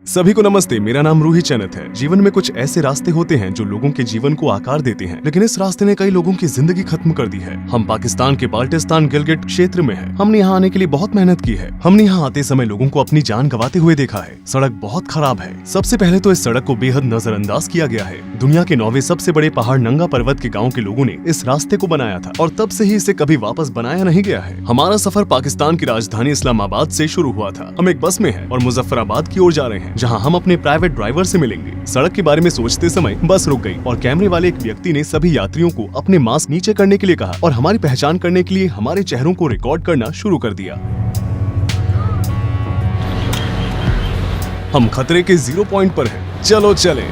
सभी को नमस्ते। मेरा नाम रूही चैनत है। जीवन में कुछ ऐसे रास्ते होते हैं जो लोगों के जीवन को आकार देते हैं, लेकिन इस रास्ते ने कई लोगों की जिंदगी खत्म कर दी है। हम पाकिस्तान के बाल्टिस्तान गिलगिट क्षेत्र में हैं। हमने यहाँ आने के लिए बहुत मेहनत की है। हमने यहाँ आते समय लोगों को अपनी जान गंवाते हुए देखा है। सड़क बहुत खराब है। सबसे पहले तो इस सड़क को बेहद नजरअंदाज किया गया है। दुनिया के 9वें सबसे बड़े पहाड़ नंगा पर्वत के गाँव के लोगों ने इस रास्ते को बनाया था और तब से ही इसे कभी वापस बनाया नहीं गया है। हमारा सफर पाकिस्तान की राजधानी इस्लामाबाद से शुरू हुआ था। हम एक बस में हैं और मुजफ्फराबाद की ओर जा रहे हैं, जहाँ हम अपने प्राइवेट ड्राइवर से मिलेंगे। सड़क के बारे में सोचते समय बस रुक गई और कैमरे वाले एक व्यक्ति ने सभी यात्रियों को अपने मास्क नीचे करने के लिए कहा और हमारी पहचान करने के लिए हमारे चेहरों को रिकॉर्ड करना शुरू कर दिया। हम खतरे के 0 पॉइंट पर हैं। चलो चलें।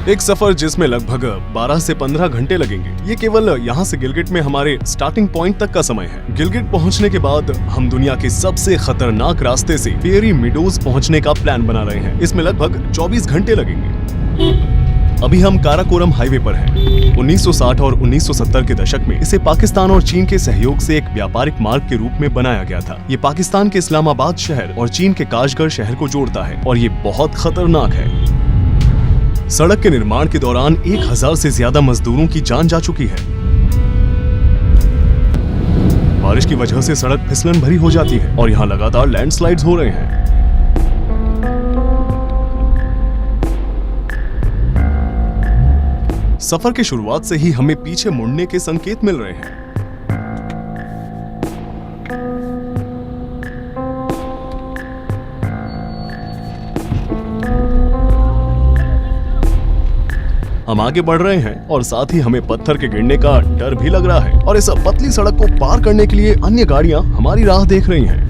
एक सफर जिसमें लगभग 12 से 15 घंटे लगेंगे। ये केवल यहाँ से गिलगिट में हमारे स्टार्टिंग पॉइंट तक का समय है। गिलगिट पहुँचने के बाद हम दुनिया के सबसे खतरनाक रास्ते से फेरी मीडोज पहुँचने का प्लान बना रहे हैं। इसमें लगभग 24 घंटे लगेंगे। अभी हम काराकोरम हाईवे पर हैं। 1960 और 1970 के दशक में इसे पाकिस्तान और चीन के सहयोग से एक व्यापारिक मार्ग के रूप में बनाया गया था। ये पाकिस्तान के इस्लामाबाद शहर और चीन के काशगर शहर को जोड़ता है और ये बहुत खतरनाक है। सड़क के निर्माण के दौरान 1000 से ज्यादा मजदूरों की जान जा चुकी है। बारिश की वजह से सड़क फिसलन भरी हो जाती है और यहाँ लगातार लैंडस्लाइड्स हो रहे हैं। सफर की शुरुआत से ही हमें पीछे मुड़ने के संकेत मिल रहे हैं। हम आगे बढ़ रहे हैं और साथ ही हमें पत्थर के गिरने का डर भी लग रहा है और इस पतली सड़क को पार करने के लिए अन्य गाड़ियां हमारी राह देख रही हैं।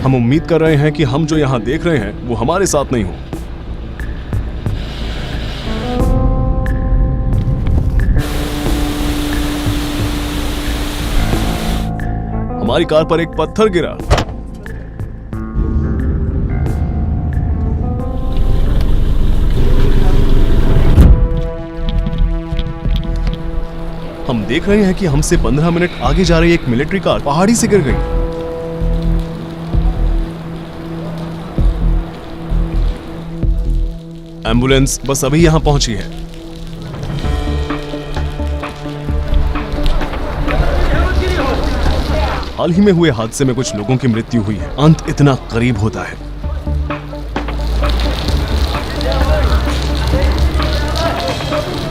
हम उम्मीद कर रहे हैं कि हम जो यहाँ देख रहे हैं वो हमारे साथ नहीं हो। हमारी कार पर एक पत्थर गिरा। हम देख रहे हैं कि हमसे 15 मिनट आगे जा रही एक मिलिट्री कार पहाड़ी से गिर गई। एम्बुलेंस बस अभी यहां पहुंची है। हाल ही में हुए हादसे में कुछ लोगों की मृत्यु हुई है। अंत इतना करीब होता है।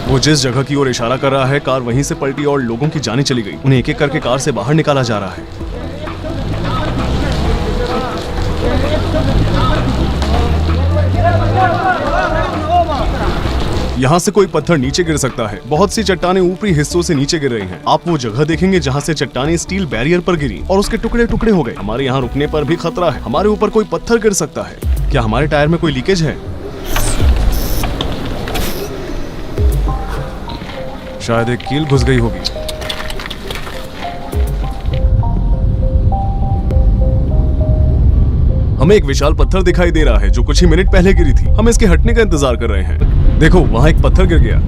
वो जिस जगह की ओर इशारा कर रहा है, कार वहीं से पलटी और लोगों की जानें चली गई। उन्हें एक एक करके कार से बाहर निकाला जा रहा है। यहाँ से कोई पत्थर नीचे गिर सकता है। बहुत सी चट्टानें ऊपरी हिस्सों से नीचे गिर रही हैं। आप वो जगह देखेंगे जहाँ से चट्टानें स्टील बैरियर पर गिरी और उसके टुकड़े टुकड़े हो गए। हमारे यहाँ रुकने पर भी खतरा है। हमारे ऊपर कोई पत्थर गिर सकता है। क्या हमारे टायर में कोई लीकेज है? शायद एक कील घुस गई होगी। हमें एक विशाल पत्थर दिखाई दे रहा है जो कुछ ही मिनट पहले गिरी थी। हम इसके हटने का इंतजार कर रहे हैं। देखो, वहां एक पत्थर गिर गया।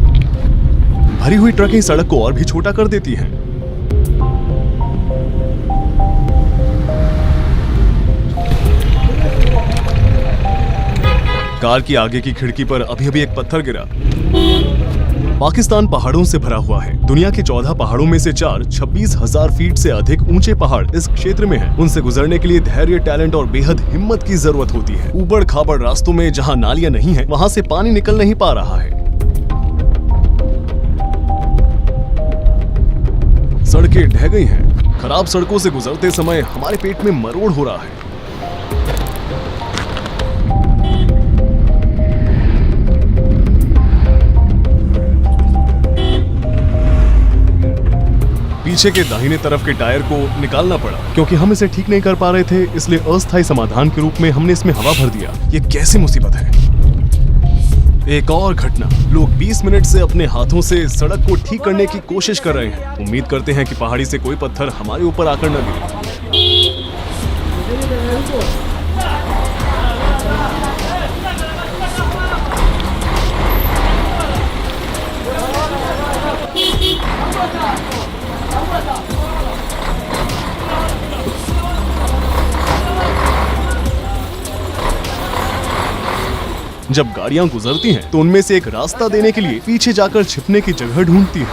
भरी हुई ट्रकें सड़क को और भी छोटा कर देती हैं। कार की आगे की खिड़की पर अभी अभी एक पत्थर गिरा। पाकिस्तान पहाड़ों से भरा हुआ है। दुनिया के 14 पहाड़ों में से 4 26,000 फीट से अधिक ऊंचे पहाड़ इस क्षेत्र में हैं। उनसे गुजरने के लिए धैर्य, टैलेंट और बेहद हिम्मत की जरूरत होती है। ऊबड़ खाबड़ रास्तों में जहां नालियां नहीं है, वहां से पानी निकल नहीं पा रहा है। सड़कें ढह गई हैं। खराब सड़कों से गुजरते समय हमारे पेट में मरोड़ हो रहा है। पीछे के दाहिने तरफ के टायर को निकालना पड़ा क्योंकि हम इसे ठीक नहीं कर पा रहे थे, इसलिए अस्थायी समाधान के रूप में हमने इसमें हवा भर दिया। ये कैसी मुसीबत है। एक और घटना। लोग 20 मिनट से अपने हाथों से सड़क को ठीक करने की कोशिश कर रहे हैं। उम्मीद करते हैं कि पहाड़ी से कोई पत्थर हमारे ऊपर आकर न गिरे। जब गाड़ियां गुजरती हैं तो उनमें से एक रास्ता देने के लिए पीछे जाकर छिपने की जगह ढूंढती है।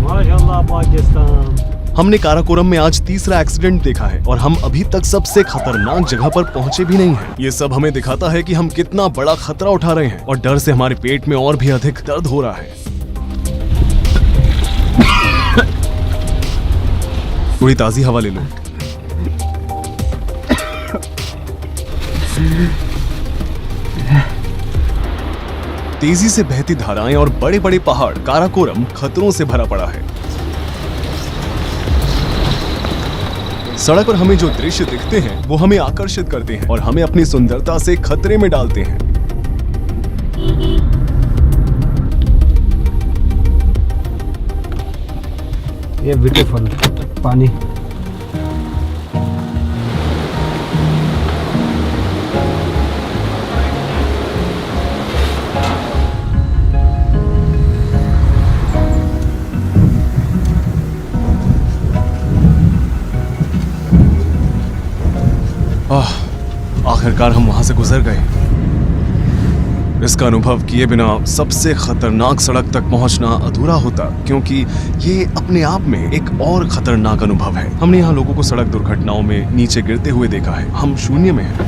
माशाअल्लाह पाकिस्तान। हमने काराकोरम में आज तीसरा एक्सीडेंट देखा है और हम अभी तक सबसे खतरनाक जगह पर पहुंचे भी नहीं हैं। ये सब हमें दिखाता है कि हम कितना बड़ा खतरा उठा रहे हैं और डर से हमारे पेट में और भी अधिक दर्द हो रहा है। थोड़ी ताजी हवा ले लो। तेजी से बहती धाराएं और बड़े बड़े पहाड़, काराकोरम खतरों से भरा पड़ा है। सड़क पर हमें जो दृश्य दिखते हैं वो हमें आकर्षित करते हैं और हमें अपनी सुंदरता से खतरे में डालते हैं। ये ब्यूटीफुल पानी। आखिरकार हम वहां से गुजर गए। इसका अनुभव किए बिना सबसे खतरनाक सड़क तक पहुंचना अधूरा होता, क्योंकि ये अपने आप में एक और खतरनाक अनुभव है। हमने यहाँ लोगों को सड़क दुर्घटनाओं में नीचे गिरते हुए देखा है। हम शून्य में हैं।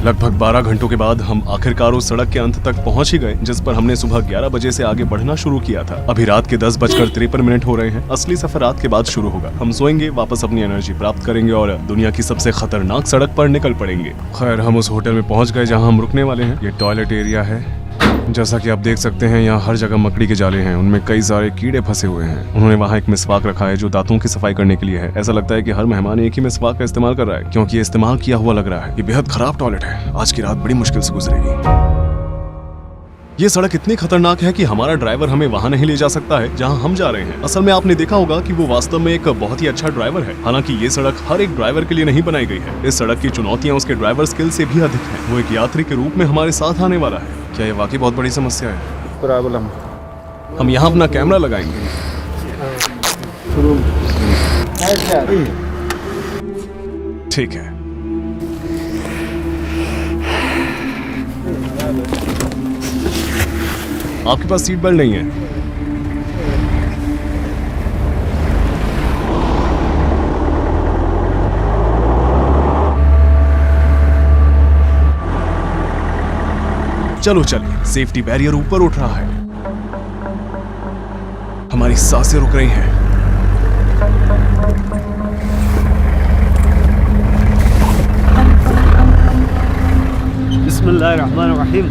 लगभग 12 घंटों के बाद हम आखिरकार उस सड़क के अंत तक पहुंच ही गए जिस पर हमने सुबह 11 बजे से आगे बढ़ना शुरू किया था। अभी रात के 10:53 हो रहे हैं। असली सफर रात के बाद शुरू होगा। हम सोएंगे, वापस अपनी एनर्जी प्राप्त करेंगे और दुनिया की सबसे खतरनाक सड़क पर निकल पड़ेंगे। खैर, हम उस होटल में पहुंच गए जहां हम रुकने वाले हैं। ये टॉयलेट एरिया है। जैसा कि आप देख सकते हैं, यहाँ हर जगह मकड़ी के जाले हैं। उनमें कई सारे कीड़े फंसे हुए हैं। उन्होंने वहाँ एक मिसवाक रखा है जो दांतों की सफाई करने के लिए है। ऐसा लगता है कि हर मेहमान एक ही मिसवाक का इस्तेमाल कर रहा है, क्योंकि ये इस्तेमाल किया हुआ लग रहा है। ये बेहद खराब टॉयलेट है। आज की रात बड़ी मुश्किल से गुजरेगी। ये सड़क इतनी खतरनाक है कि हमारा ड्राइवर हमें वहाँ नहीं ले जा सकता है जहाँ हम जा रहे हैं। असल में आपने देखा होगा कि वो वास्तव में एक बहुत ही अच्छा ड्राइवर है। हालांकि ये सड़क हर एक ड्राइवर के लिए नहीं बनाई गई है। इस सड़क की चुनौतियाँ उसके ड्राइवर स्किल से भी अधिक है। वो एक यात्री के रूप में हमारे साथ आने वाला है। क्या ये वाकई बहुत बड़ी समस्या है? प्रॉब्लम। हम यहाँ अपना कैमरा लगाएंगे। ठीक है। आपके पास सीट बेल्ट नहीं है? चलो चलिए, सेफ्टी बैरियर ऊपर उठ रहा है। हमारी सांसें रुक रही हैं। बिस्मिल्लाहिर्रहमानिर्रहीम।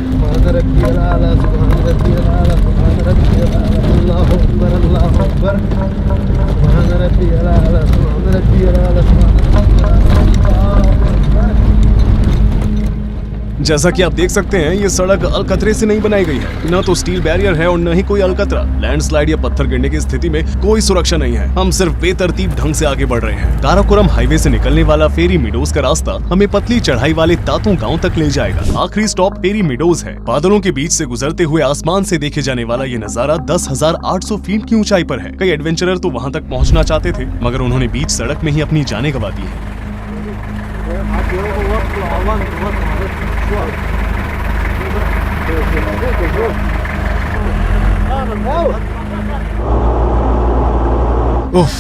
जैसा कि आप देख सकते हैं, ये सड़क अलकतरे से नहीं बनाई गई है। न तो स्टील बैरियर है और न ही कोई अलकतरा। लैंडस्लाइड या पत्थर गिरने की स्थिति में कोई सुरक्षा नहीं है। हम सिर्फ बेतरतीब ढंग से आगे बढ़ रहे हैं। काराकोरम हाईवे से निकलने वाला फेरी मीडोज का रास्ता हमें पतली चढ़ाई वाले तातों गांव तक ले जाएगा। आखिरी स्टॉप फेरी मीडोज है। बादलों के बीच से गुजरते हुए आसमान से देखे जाने वाला ये नजारा 10,800 फीट की ऊंचाई पर है। कई एडवेंचरर तो वहाँ तक पहुँचना चाहते थे, मगर उन्होंने बीच सड़क में ही अपनी जानें गंवा दी है। उफ,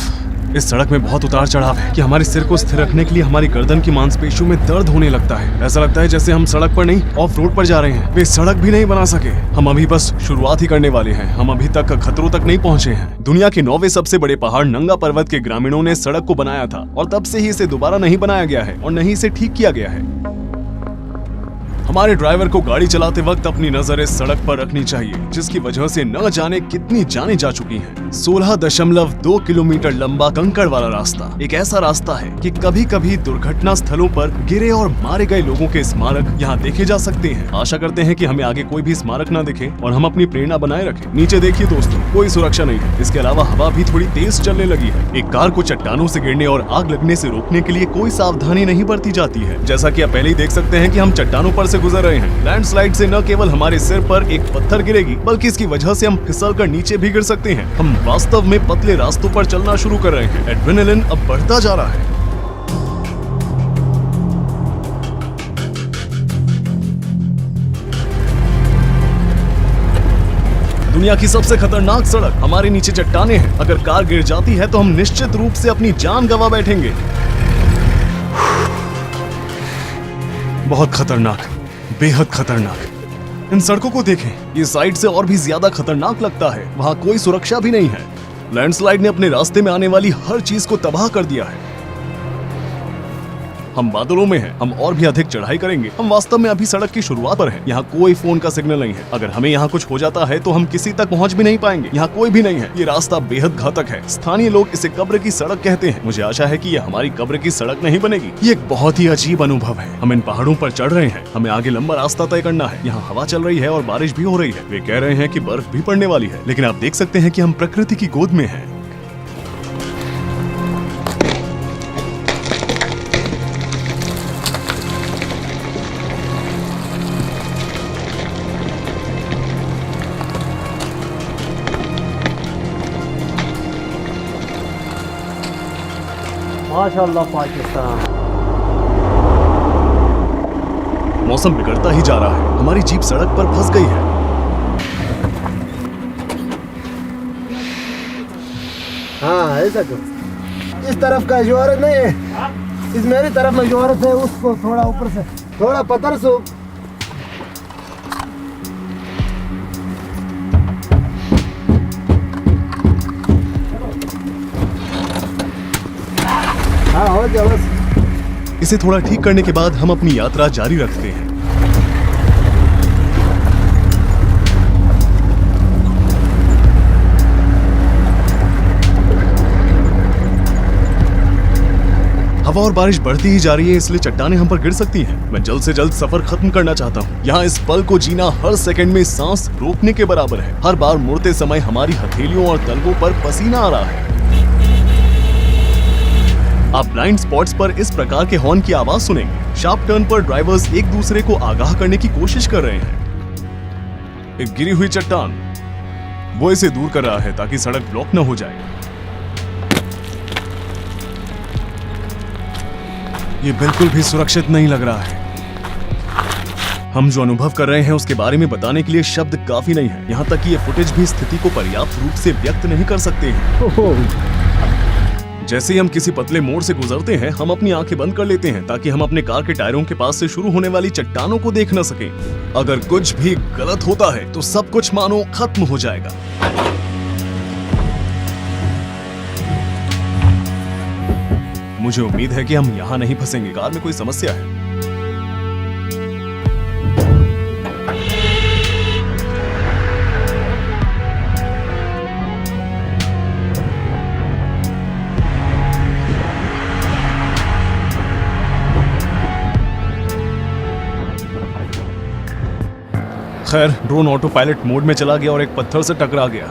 इस सड़क में बहुत उतार चढ़ाव है कि हमारे सिर को स्थिर रखने के लिए हमारी गर्दन की मांसपेशियों में दर्द होने लगता है। ऐसा लगता है जैसे हम सड़क पर नहीं, ऑफ रोड पर जा रहे हैं। वे सड़क भी नहीं बना सके। हम अभी बस शुरुआत ही करने वाले हैं। हम अभी तक खतरों तक नहीं पहुंचे हैं। दुनिया के 9वें सबसे बड़े पहाड़ नंगा पर्वत के ग्रामीणों ने सड़क को बनाया था और तब से ही इसे दोबारा नहीं बनाया गया है और न ही इसे ठीक किया गया है। हमारे ड्राइवर को गाड़ी चलाते वक्त अपनी नजर इस सड़क पर रखनी चाहिए, जिसकी वजह से न जाने कितनी जानें जा चुकी हैं। 16.2 किलोमीटर लंबा कंकड़ वाला रास्ता एक ऐसा रास्ता है कि कभी कभी दुर्घटना स्थलों पर गिरे और मारे गए लोगों के स्मारक यहाँ देखे जा सकते हैं। आशा करते हैं कि हमें आगे कोई भी स्मारक न दिखे और हम अपनी प्रेरणा बनाए रखें। नीचे देखिए दोस्तों, कोई सुरक्षा नहीं है। इसके अलावा हवा भी थोड़ी तेज चलने लगी है। एक कार को चट्टानों से गिरने और आग लगने से रोकने के लिए कोई सावधानी नहीं बरती जाती है। जैसा कि आप पहले ही देख सकते हैं कि हम चट्टानों पर से गुजर रहे हैं। लैंडस्लाइड से न केवल हमारे सिर पर एक पत्थर गिरेगी, बल्कि इसकी वजह से हम फिसल कर नीचे भी गिर सकते हैं। हम वास्तव में पतले रास्तों पर चलना शुरू कर रहे हैं। एड्रेनलिन अब बढ़ता जा रहा है। दुनिया की सबसे खतरनाक सड़क हमारे नीचे चट्टाने हैं। अगर कार गिर जाती है तो हम निश्चित रूप से अपनी जान गंवा बैठेंगे। बहुत खतरनाक, बेहद खतरनाक। इन सड़कों को देखें, ये साइड से और भी ज्यादा खतरनाक लगता है। वहाँ कोई सुरक्षा भी नहीं है। लैंडस्लाइड ने अपने रास्ते में आने वाली हर चीज को तबाह कर दिया है। हम बादलों में हैं, हम और भी अधिक चढ़ाई करेंगे। हम वास्तव में अभी सड़क की शुरुआत पर हैं। यहाँ कोई फोन का सिग्नल नहीं है। अगर हमें यहाँ कुछ हो जाता है तो हम किसी तक पहुँच भी नहीं पाएंगे। यहाँ कोई भी नहीं है। ये रास्ता बेहद घातक है। स्थानीय लोग इसे कब्र की सड़क कहते हैं। मुझे आशा है कि ये हमारी कब्र की सड़क नहीं बनेगी। ये एक बहुत ही अजीब अनुभव है। हम इन पहाड़ों पर चढ़ रहे हैं। हमें आगे लंबा रास्ता तय करना है। यहाँ हवा चल रही है और बारिश भी हो रही है। वे कह रहे हैं कि बर्फ भी पड़ने वाली है, लेकिन आप देख सकते हैं कि हम प्रकृति की गोद में हैं। माशाल्लाह पाकिस्तान। मौसम बिगड़ता ही जा रहा है। हमारी जीप सड़क पर फंस गई है। हाँ ऐसा करो। इस तरफ का जोरत नहीं है, इस मेरी तरफ में जोरत है। उसको थोड़ा ऊपर से थोड़ा पत्थर से हाँ हो जाओ बस। इसे थोड़ा ठीक करने के बाद हम अपनी यात्रा जारी रखते हैं। हवा और बारिश बढ़ती ही जा रही है, इसलिए चट्टानें हम पर गिर सकती हैं। मैं जल्द से जल्द सफर खत्म करना चाहता हूँ। यहाँ इस पल को जीना हर सेकंड में सांस रोकने के बराबर है। हर बार मुड़ते समय हमारी हथेलियों और तलवों पर पसीना आ रहा है। आप ब्लाइंड स्पॉट्स पर इस प्रकार के हॉर्न की आवाज सुनेंगे। शार्प टर्न पर ड्राइवर्स एक दूसरे को आगाह करने की कोशिश कर रहे हैं। एक गिरी हुई चट्टान, वो इसे दूर कर रहा है ताकि सड़क ब्लॉक न हो जाए। ये बिल्कुल भी सुरक्षित नहीं लग रहा है। हम जो अनुभव कर रहे हैं उसके बारे में बताने के लिए शब्द काफी नहीं है। यहाँ तक कि ये फुटेज भी स्थिति को पर्याप्त रूप से व्यक्त नहीं कर सकते हैं। जैसे ही हम किसी पतले मोड़ से गुजरते हैं, हम अपनी आंखें बंद कर लेते हैं ताकि हम अपने कार के टायरों के पास से शुरू होने वाली चट्टानों को देख न सकें। अगर कुछ भी गलत होता है तो सब कुछ मानो खत्म हो जाएगा। मुझे उम्मीद है कि हम यहाँ नहीं फंसेंगे। कार में कोई समस्या है। खैर, ड्रोन ऑटो पायलट मोड में चला गया और एक पत्थर से टकरा गया।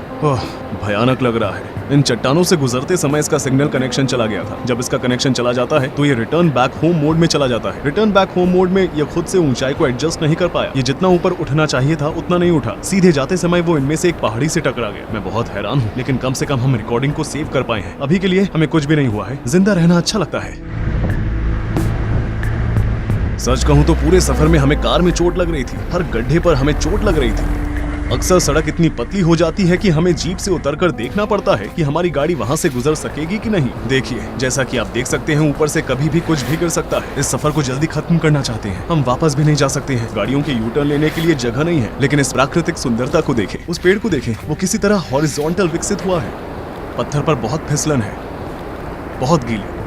भयानक लग रहा है। इन चट्टानों से गुजरते समय इसका सिग्नल कनेक्शन चला गया था। जब इसका कनेक्शन चला जाता है तो ये रिटर्न बैक होम मोड में चला जाता है। रिटर्न बैक होम मोड में ये खुद से ऊंचाई को एडजस्ट नहीं कर पाया। ये जितना ऊपर उठना चाहिए था उतना नहीं उठा। सीधे जाते समय वो इनमें से एक पहाड़ी से टकरा गया। मैं बहुत हैरान हूँ, लेकिन कम से कम हम रिकॉर्डिंग को सेव कर पाए हैं। अभी के लिए हमें कुछ भी नहीं हुआ है। जिंदा रहना अच्छा लगता है। सच कहूँ तो पूरे सफर में हमें कार में चोट लग रही थी। हर गड्ढे पर हमें चोट लग रही थी। अक्सर सड़क इतनी पतली हो जाती है कि हमें जीप से उतरकर देखना पड़ता है कि हमारी गाड़ी वहां से गुजर सकेगी कि नहीं। देखिए, जैसा कि आप देख सकते हैं, ऊपर से कभी भी कुछ भी गिर सकता है। इस सफर को जल्दी खत्म करना चाहते हैं। हम वापस भी नहीं जा सकते हैं। गाड़ियों के यू टर्न लेने के लिए जगह नहीं है। लेकिन इस प्राकृतिक सुंदरता को देखें, उस पेड़ को देखें, वो किसी तरह हॉरिजॉन्टल विकसित हुआ है। पत्थर पर बहुत फिसलन है, बहुत गीली।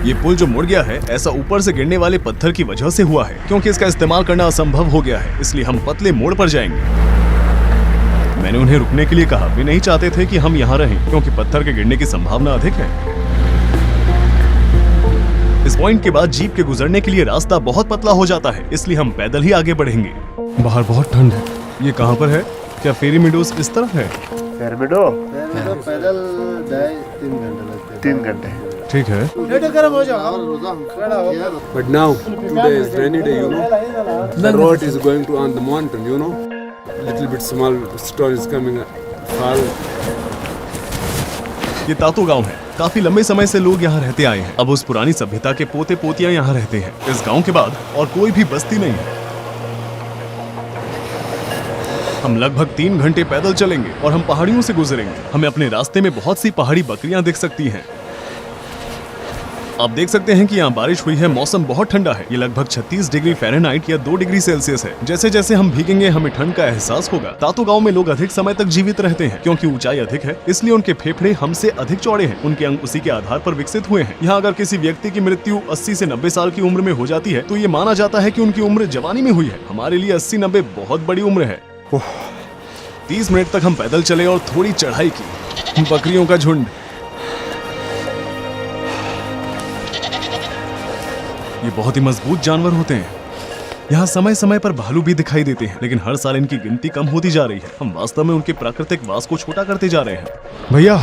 ये पुल जो मुड़ गया है ऐसा ऊपर से गिरने वाले पत्थर की वजह से हुआ है, क्योंकि इसका इस्तेमाल करना असंभव हो गया है, इसलिए हम पतले मोड़ पर जाएंगे। मैंने उन्हें रुकने के लिए कहा, वे नहीं चाहते थे कि हम यहाँ रहें क्योंकि पत्थर के गिरने की संभावना अधिक है। इस पॉइंट के बाद जीप के गुजरने के लिए रास्ता बहुत पतला हो जाता है, इसलिए हम पैदल ही आगे बढ़ेंगे। बाहर बहुत ठंड है। ये कहाँ पर है? क्या फेरी मीडोज इस तरफ है? पैदल 3 घंटे लगते हैं। 3 घंटे। ठीक है। But now, today is rainy day, you know. The road is going to on the mountain, you know. Little bit small stone is coming fall. ये तातो गांव है। काफी लंबे समय से लोग यहाँ रहते आए हैं। अब उस पुरानी सभ्यता के पोते पोतियां यहाँ रहते हैं। इस गांव के बाद और कोई भी बस्ती नहीं है। हम लगभग 3 घंटे पैदल चलेंगे और हम पहाड़ियों से गुजरेंगे। हमें अपने रास्ते में बहुत सी पहाड़ी बकरियां दिख सकती हैं। आप देख सकते हैं कि यहाँ बारिश हुई है। मौसम बहुत ठंडा है। ये लगभग 36 डिग्री फ़ारेनहाइट या 2 डिग्री सेल्सियस है। जैसे जैसे हम भीगेंगे हमें ठंड का एहसास होगा। तातो गांव में लोग अधिक समय तक जीवित रहते हैं क्योंकि ऊंचाई अधिक है, इसलिए उनके फेफड़े हमसे अधिक चौड़े हैं। उनके अंग उसी के आधार पर विकसित हुए हैं। यहाँ अगर किसी व्यक्ति की मृत्यु 80 से 90 साल की उम्र में हो जाती है तो ये माना जाता है कि उनकी उम्र जवानी में हुई है। हमारे लिए 80-90 बहुत बड़ी उम्र है। 30 मिनट तक हम पैदल चले और थोड़ी चढ़ाई की। बकरियों का झुंड। ये बहुत ही मजबूत जानवर होते हैं। यहाँ समय समय पर भालू भी दिखाई देते हैं, लेकिन हर साल इनकी गिनती कम होती जा रही है। हम वास्तव में उनके प्राकृतिक वास को छोटा करते जा रहे हैं। भैया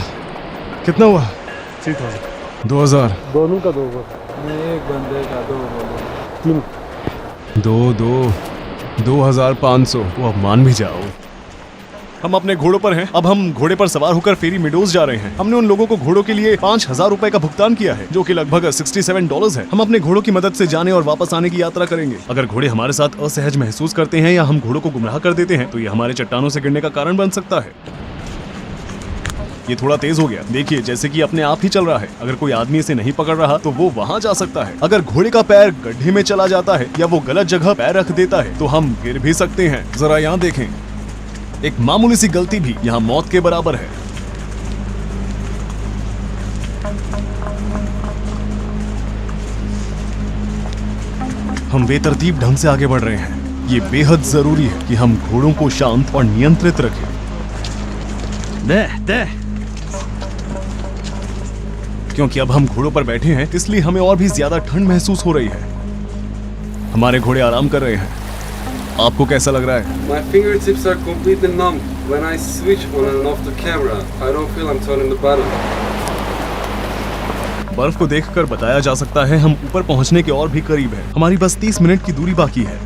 कितना हुआ? 2000। दोनों का 2 एक बंदे का 2 3 2500। वो अब मान भी जाओ। हम अपने घोड़ों पर हैं। अब हम घोड़े पर सवार होकर फेरी मीडोज जा रहे हैं। हमने उन लोगों को घोड़ों के लिए 5000 रुपए का भुगतान किया है, जो कि लगभग $67 है। हम अपने घोड़ों की मदद से जाने और वापस आने की यात्रा करेंगे। अगर घोड़े हमारे साथ असहज महसूस करते हैं या हम घोड़ों को गुमराह कर देते हैं तो ये हमारे चट्टानों से गिरने का कारण बन सकता है। ये थोड़ा तेज हो गया। देखिए जैसे कि अपने आप ही चल रहा है। अगर कोई आदमी इसे नहीं पकड़ रहा तो वो वहाँ जा सकता है। अगर घोड़े का पैर गड्ढे में चला जाता है या वो गलत जगह पैर रख देता है तो हम गिर भी सकते हैं। जरा यहाँ देखें, एक मामूली सी गलती भी यहाँ मौत के बराबर है। हम बेतरतीब ढंग से आगे बढ़ रहे हैं। ये बेहद जरूरी है कि हम घोड़ों को शांत और नियंत्रित रखें। क्योंकि अब हम घोड़ों पर बैठे हैं, इसलिए हमें और भी ज्यादा ठंड महसूस हो रही है। हमारे घोड़े आराम कर रहे हैं। आपको कैसा लग रहा है? My fingertips are completely numb. When I switch on and off the camera, I don't feel I'm turning the button. बर्फ को देखकर बताया जा सकता है हम ऊपर पहुंचने के और भी करीब हैं। हमारी बस 30 मिनट की दूरी बाकी है।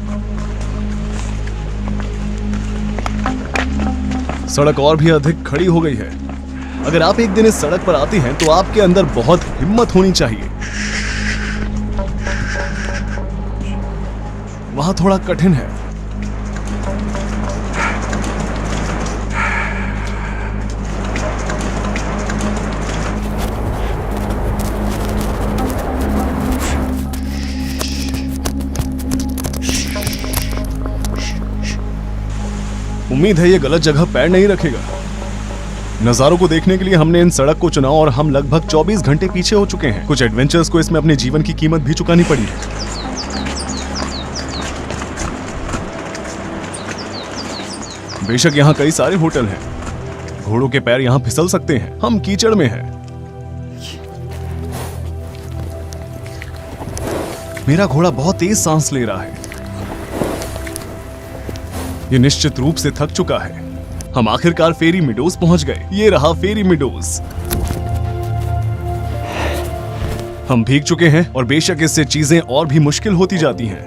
सड़क और भी अधिक खड़ी हो गई है। अगर आप एक दिन इस सड़क पर आते हैं तो आपके अंदर बहुत हिम्मत होनी चाहिए। वहां थोड़ा कठिन है। उम्मीद है ये गलत जगह पैर नहीं रखेगा। नजारों को देखने के लिए हमने इन सड़क को चुना और हम लगभग 24 घंटे पीछे हो चुके हैं। कुछ एडवेंचर्स को इसमें अपने जीवन की कीमत भी चुकानी पड़ी है। बेशक यहाँ कई सारे होटल हैं। घोड़ों के पैर यहाँ फिसल सकते हैं। हम कीचड़ में हैं। मेरा घोड़ा बहुत तेज सांस ले रहा है। ये निश्चित रूप से थक चुका है। हम आखिरकार फेरी मीडोज पहुंच गए। ये रहा फेरी मीडोज। हम भीग चुके हैं और बेशक इससे चीजें और भी मुश्किल होती जाती हैं।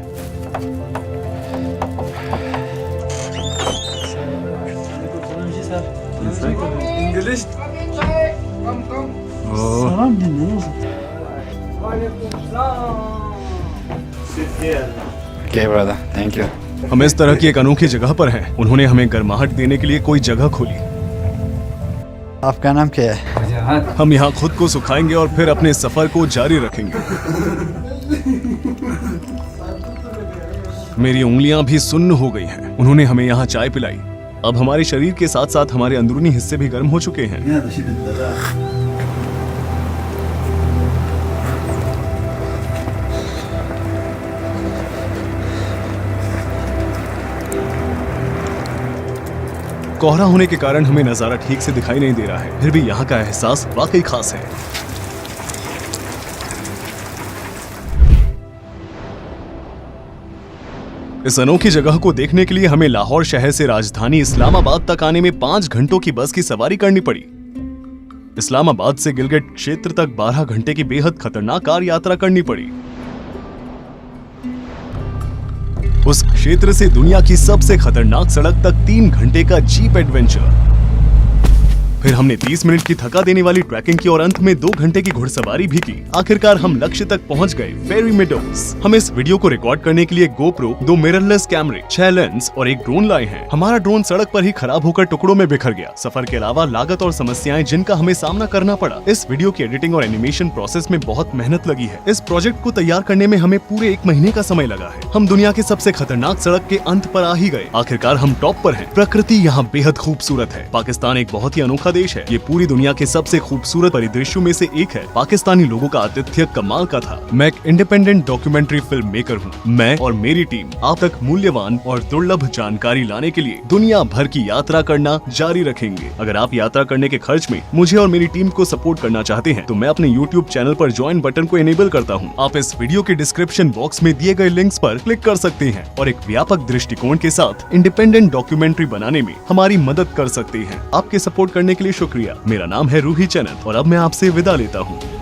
Okay, brother. Thank you. हम इस तरह की एक अनोखी जगह पर हैं। उन्होंने हमें गर्माहट देने के लिए कोई जगह खोली। आपका नाम क्या है? हम यहाँ खुद को सुखाएंगे और फिर अपने सफर को जारी रखेंगे। मेरी उंगलियां भी सुन्न हो गई हैं। उन्होंने हमें यहाँ चाय पिलाई। अब हमारे शरीर के साथ साथ हमारे अंदरूनी हिस्से भी गर्म हो चुके हैं। कोहरा होने के कारण हमें नजारा ठीक से दिखाई नहीं दे रहा है, फिर भी यहाँ का एहसास वाकई खास है। इस अनोखी जगह को देखने के लिए हमें लाहौर शहर से राजधानी इस्लामाबाद तक आने में 5 घंटों की बस की सवारी करनी पड़ी। इस्लामाबाद से गिलगिट क्षेत्र तक 12 घंटे की बेहद खतरनाक कार यात्रा करनी पड़ी। उस क्षेत्र से दुनिया की सबसे खतरनाक सड़क तक 3 घंटे का जीप एडवेंचर। फिर हमने 30 मिनट की थका देने वाली ट्रैकिंग की और अंत में 2 घंटे की घुड़सवारी भी की। आखिरकार हम लक्ष्य तक पहुंच गए, फेरी मेडोज। हम इस वीडियो को रिकॉर्ड करने के लिए गोप्रो, 2 मिररलेस कैमरे, 6 लेंस और 1 ड्रोन लाए हैं। हमारा ड्रोन सड़क पर ही खराब होकर टुकड़ों में बिखर गया। सफर के अलावा लागत और समस्याएं जिनका हमें सामना करना पड़ा। इस वीडियो की एडिटिंग और एनिमेशन प्रोसेस में बहुत मेहनत लगी है। इस प्रोजेक्ट को तैयार करने में हमें पूरे 1 महीने का समय लगा है। हम दुनिया के सबसे खतरनाक सड़क के अंत पर आ ही गए। आखिरकार हम टॉप पर हैं। प्रकृति यहाँ बेहद खूबसूरत है। पाकिस्तान एक बहुत ही अनोखा देश है। ये पूरी दुनिया के सबसे खूबसूरत परिदृश्यों में से एक है। पाकिस्तानी लोगों का आतिथ्य कमाल का था। मैं एक इंडिपेंडेंट डॉक्यूमेंट्री फिल्म मेकर हूँ। मैं और मेरी टीम आप तक मूल्यवान और दुर्लभ जानकारी लाने के लिए दुनिया भर की यात्रा करना जारी रखेंगे। अगर आप यात्रा करने के खर्च में मुझे और मेरी टीम को सपोर्ट करना चाहते हैं तो मैं अपने YouTube चैनल पर ज्वाइन बटन को इनेबल करता हूँ। आप इस वीडियो के डिस्क्रिप्शन बॉक्स में दिए गए लिंक्स पर क्लिक कर सकते हैं और एक व्यापक दृष्टिकोण के साथ इंडिपेंडेंट डॉक्यूमेंट्री बनाने में हमारी मदद कर सकते हैं। आपके सपोर्ट करने के लिए शुक्रिया। मेरा नाम है रूही चनत और अब मैं आपसे विदा लेता हूँ।